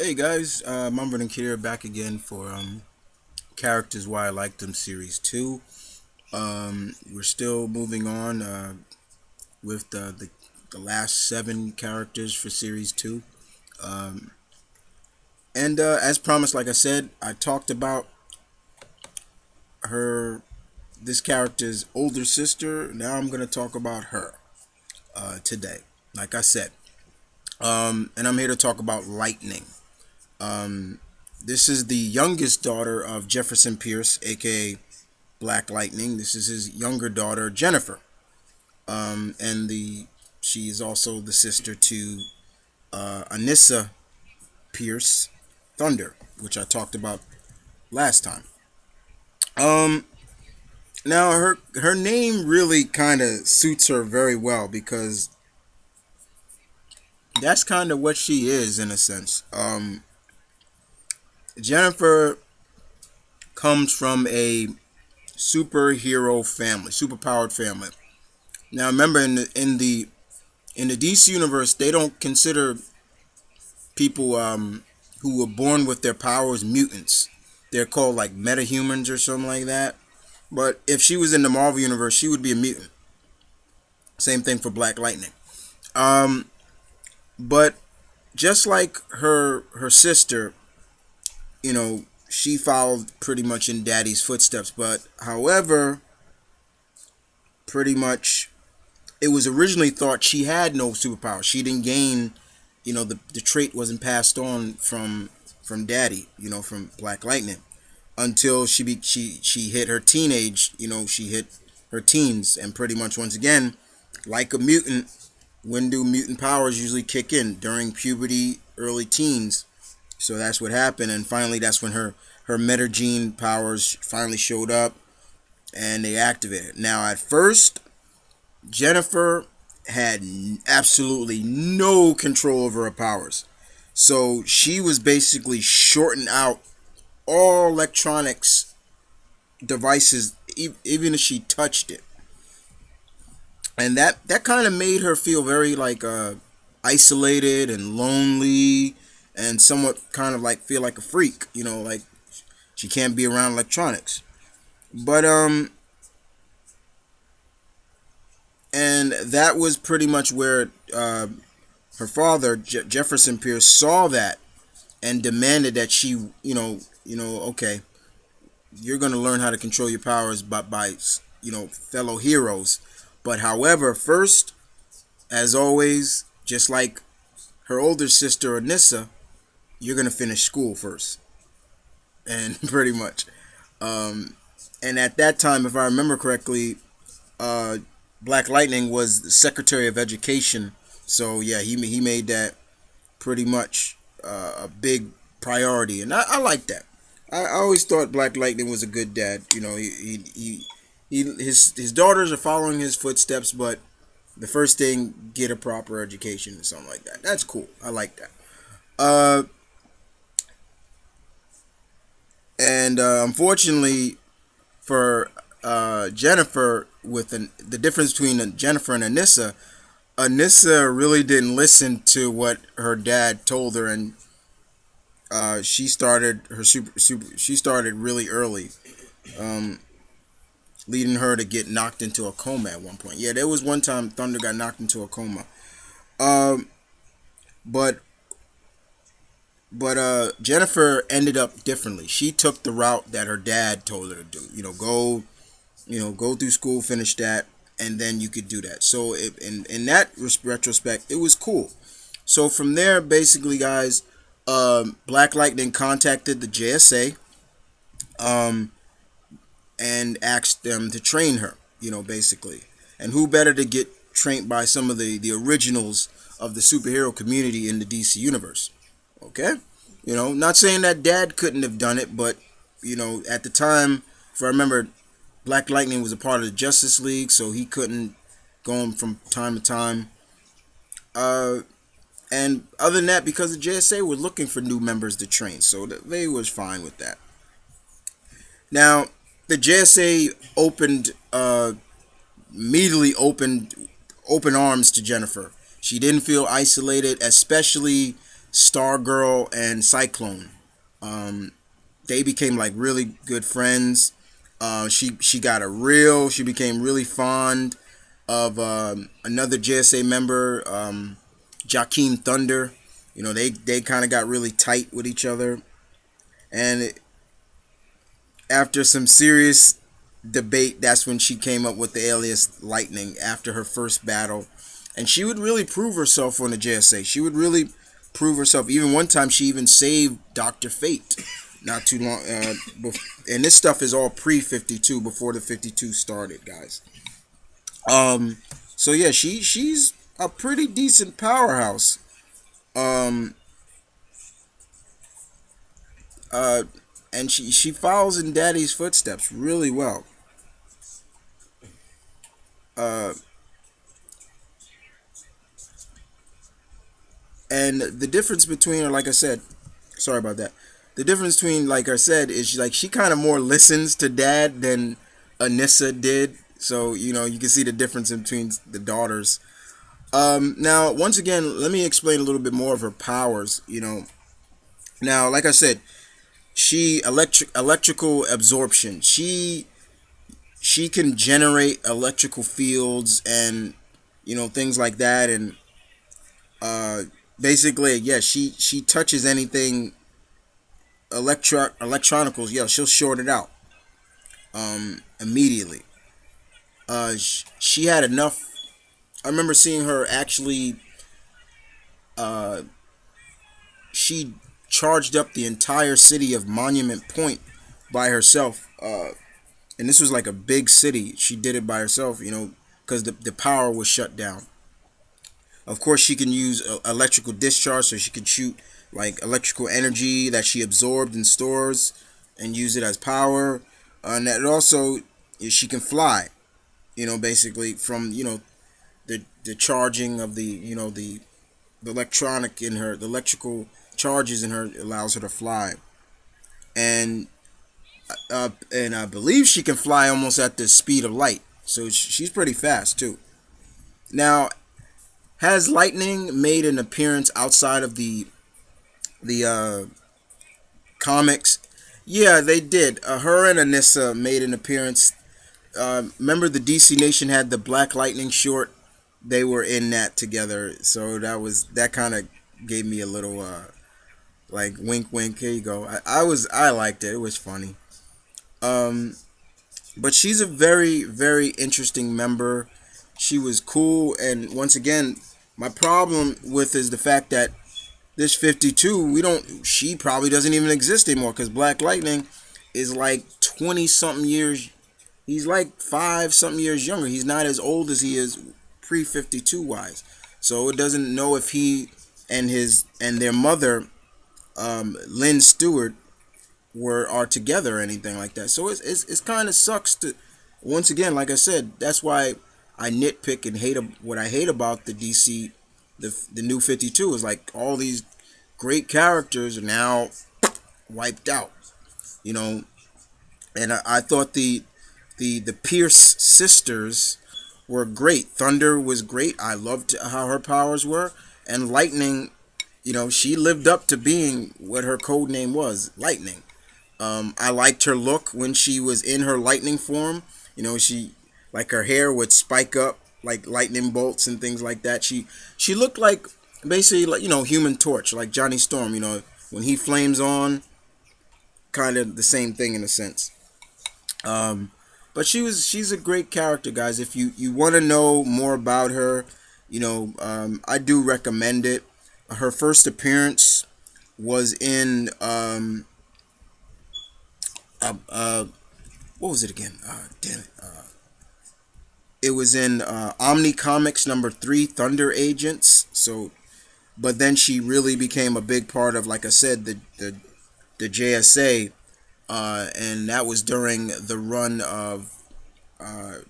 Hey guys, M.V.K here back again for Characters Why I Like Them Series 2. We're still moving on with the last 7 characters for Series 2. Um, and as promised, like I said, I talked about her, this character's older sister. Now I'm going to talk about her today, like I said. And I'm here to talk about Lightning. Um, this is the youngest daughter of Jefferson Pierce, aka Black Lightning. This is his younger daughter, Jennifer. And she is also the sister to Anissa Pierce Thunder, which I talked about last time. Um, Now her name really kind of suits her very well because that's kind of what she is in a sense. Jennifer comes from a superhero family, superpowered family. Now remember in the DC universe, they don't consider people who were born with their powers mutants. They're called like metahumans or something like that. But if she was in the Marvel universe, she would be a mutant. Same thing for Black Lightning. Um, but just like her sister, she followed pretty much in Daddy's footsteps. But however, pretty much it was originally thought she had no superpower. She didn't gain, the trait wasn't passed on from Daddy, from Black Lightning until she hit her teenage, she hit her teens, and pretty much once again, like a mutant, when do mutant powers usually kick in? During puberty, early teens. So that's what happened, and finally that's when her metagene powers finally showed up and they activated. Now at first, Jennifer had absolutely no control over her powers. So she was basically shorting out all electronics devices, even if she touched it. And that kind of made her feel very like isolated and lonely and somewhat kind of like feel like a freak, like she can't be around electronics. But and that was pretty much where her father, Jefferson Pierce, saw that and demanded that she, okay, you're going to learn how to control your powers by fellow heroes. But however, first, as always, just like her older sister Anissa, you're going to finish school first. And pretty much. And at that time, if I remember correctly, uh, Black Lightning was the Secretary of Education. So yeah, he made that pretty much a big priority, and I like that. I always thought Black Lightning was a good dad. His daughters are following his footsteps, but the first thing, get a proper education or something like that. That's cool. I like that. Uh, and unfortunately for Jennifer, the difference between Jennifer and Anissa, Anissa really didn't listen to what her dad told her, and she started her she started really early, um, leading her to get knocked into a coma at one point. Yeah, there was one time Thunder got knocked into a coma. Um, but Jennifer ended up differently. She took the route that her dad told her to do. Go through school, finish that, and then you could do that. So in that retrospect, it was cool. So from there, basically, guys, Black Lightning contacted the JSA, um, and asked them to train her. Basically, and who better to get trained by some of the originals of the superhero community in the DC universe? Okay, not saying that Dad couldn't have done it, but at the time, if I remember, Black Lightning was a part of the Justice League, so he couldn't go on from time to time. Uh, and other than that, because the JSA were looking for new members to train, so they was fine with that. Now, the JSA immediately opened open arms to Jennifer. She didn't feel isolated, especially Stargirl and Cyclone. They became like really good friends. She became really fond of another JSA member, Jakeem Thunder. They kind of got really tight with each other, and after some serious debate, that's when she came up with the alias Lightning after her first battle, and she would really prove herself on the JSA. She would really prove herself. Even one time, she even saved Doctor Fate. Not too long, and this stuff is all pre 52, before the 52 started, guys. Um, so yeah, she's a pretty decent powerhouse. Um, uh, and she follows in Daddy's footsteps really well. Uh, and the difference between her, like I said, sorry about that. The difference between, like I said, is she kind of more listens to Dad than Anissa did. So you can see the difference in between the daughters. Now, once again, let me explain a little bit more of her powers. Now, like I said, she electrical absorption. She can generate electrical fields and things like that, and uh, basically, yeah, she touches anything electronicals. Yeah, she'll short it out immediately. She had enough. I remember seeing her actually. Uh, she charged up the entire city of Monument Point by herself. And this was like a big city. She did it by herself, because the power was shut down. Of course, she can use electrical discharge, so she can shoot like electrical energy that she absorbed and stores and use it as power. And that also, she can fly, basically from, the charging of the electronic in her, the electrical charges in her allows her to fly. And and I believe she can fly almost at the speed of light. So she's pretty fast too. Now, has Lightning made an appearance outside of the comics? Yeah, they did. Her and Anissa made an appearance. Remember the DC Nation had the Black Lightning short? They were in that together. So that kind of gave me a little like wink wink. Here you go. I liked it. It was funny. Um, but she's a very very interesting member. She was cool, and once again, my problem with is the fact that this 52, we don't. She probably doesn't even exist anymore because Black Lightning is like 20 something years. He's like 5 something years younger. He's not as old as he is pre 52 wise. So it doesn't know if he and their mother, Lynn Stewart, are together or anything like that. So it's kind of sucks to, once again, like I said, that's why I nitpick and hate what I hate about the DC, the new 52 is like all these great characters are now wiped out, you know. And I thought the Pierce sisters were great. Thunder was great. I loved how her powers were, and Lightning, she lived up to being what her code name was, Lightning. I liked her look when she was in her lightning form. She, like, her hair would spike up like lightning bolts and things like that. She looked like basically like Human Torch, like Johnny Storm. When he flames on, kind of the same thing in a sense. Um, but she's a great character, guys. If you want to know more about her, I do recommend it. Her first appearance was in what was it again? Damn it. It was in Omni Comics #3, Thunder Agents. So, but then she really became a big part of, like I said, the JSA, and that was during the run of uh,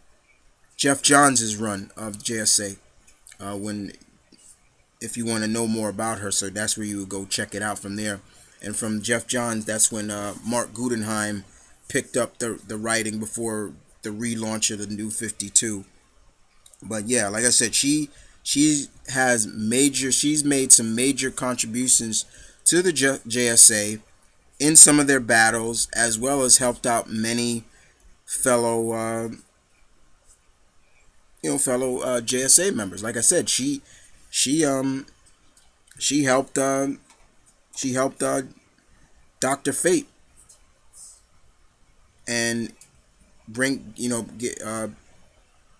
Jeff Johns' run of JSA. When if you want to know more about her, so that's where you would go check it out from there. And from Jeff Johns, that's when Mark Guggenheim picked up the writing before the relaunch of the new 52. But yeah, like I said, she's made some major contributions to the JSA in some of their battles, as well as helped out many fellow fellow JSA members. Like I said, she um she helped Doctor Fate and bring get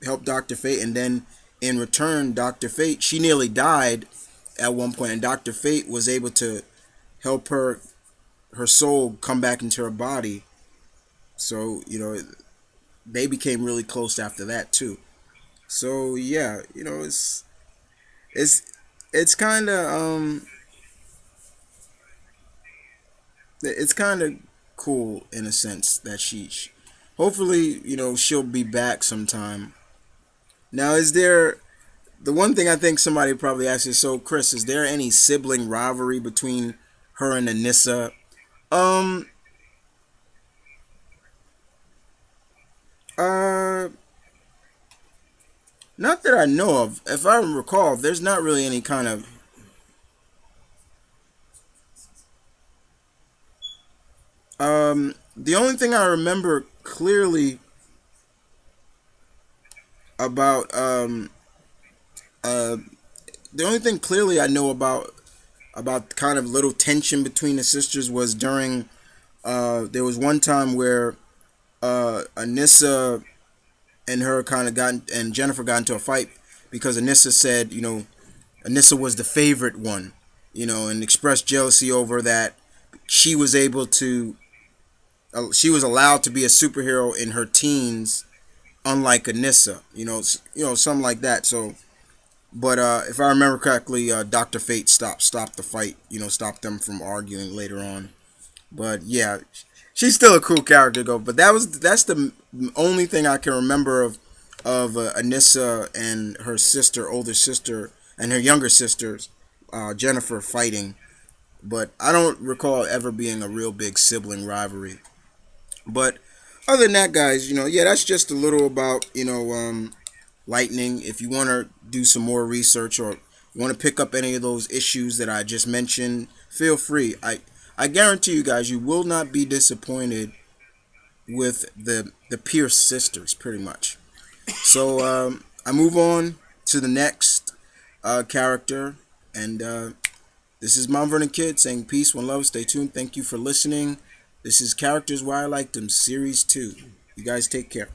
help Doctor Fate, and then in return, Doctor Fate, she nearly died at one point, and Doctor Fate was able to help her soul come back into her body. So they became really close after that too. So yeah, it's it's kind of it's kind of cool in a sense that hopefully she'll be back sometime. Now, is there the one thing I think somebody probably asked is, so Chris, is there any sibling rivalry between her and Anissa? Um, uh, Not that I know of. If I recall, there's not really any kind of. The only thing I remember clearly about uh, the only thing clearly I know about kind of little tension between the sisters was during there was one time where Anissa and her kind of got and Jennifer got into a fight because Anissa said Anissa was the favorite one, and expressed jealousy over that she was able to she was allowed to be a superhero in her teens, unlike Anissa, something like that. So, but if I remember correctly, Doctor Fate stopped the fight, stopped them from arguing later on. But yeah, she's still a cool character, though. But that's the only thing I can remember of Anissa and her sister, older sister, and her younger sisters, Jennifer, fighting. But I don't recall ever being a real big sibling rivalry. But other than that, guys, yeah, that's just a little about Lightning. If you want to do some more research or want to pick up any of those issues that I just mentioned, feel free. I guarantee you guys, you will not be disappointed with the Pierce sisters, pretty much. So I move on to the next character, and this is Mount Vernon Kid saying peace, one love, stay tuned. Thank you for listening. This is Characters Why I Like Them, Series 2. You guys take care.